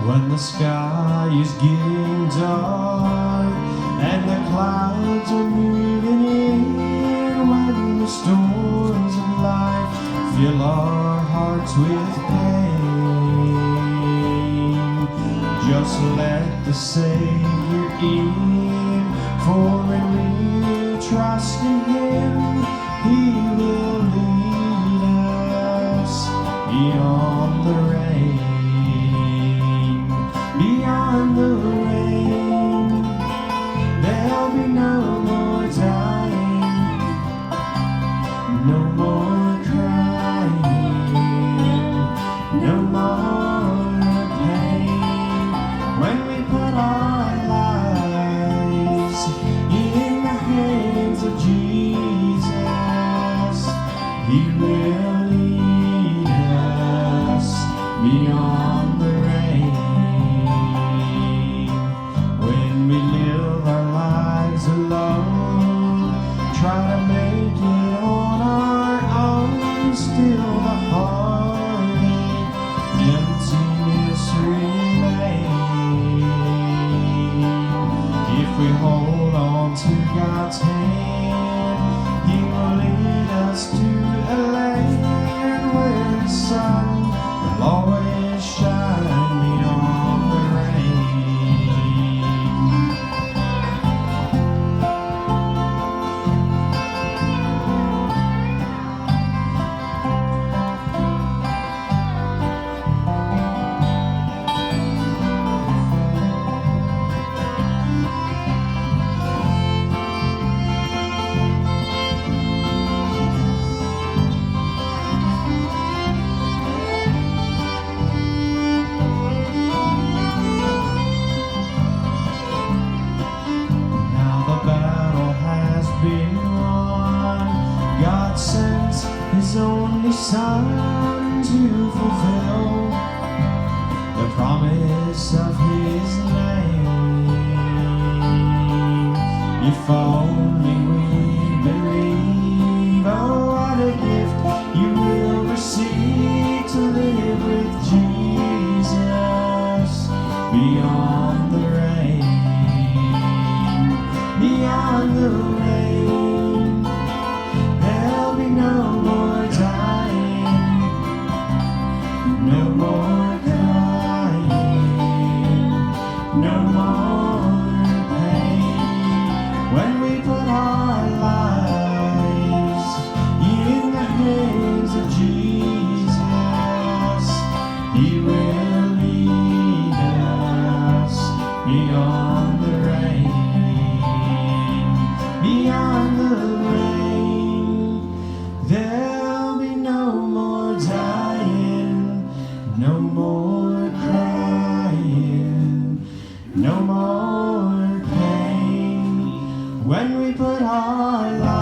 When the sky is getting dark and the clouds are moving in, when the storms of life fill our hearts with pain, just let the Savior in, for when we trust in Him, He will lead us beyond the rain. Beyond the rain, there'll be no more dying, no more crying, no more pain. When we put our lives in the hands of Jesus, He will lead us beyond the rain. Alone, try to make it on our own, still the heartache, emptiness remain. If we hold on to God's hand, He will lead us to a land where the sun will always shine beyond the rain. God sent His only Son to fulfill the promise of His name. If only we believe, oh what a gift you will receive to live with Jesus beyond the rain, beyond the rain. No more dying, no more crying, no more pain. When we put our lives in the hands of Jesus, He will lead us beyond the rain, beyond the rain. There'll be no more dying, no more crying, no more pain. When we put our lives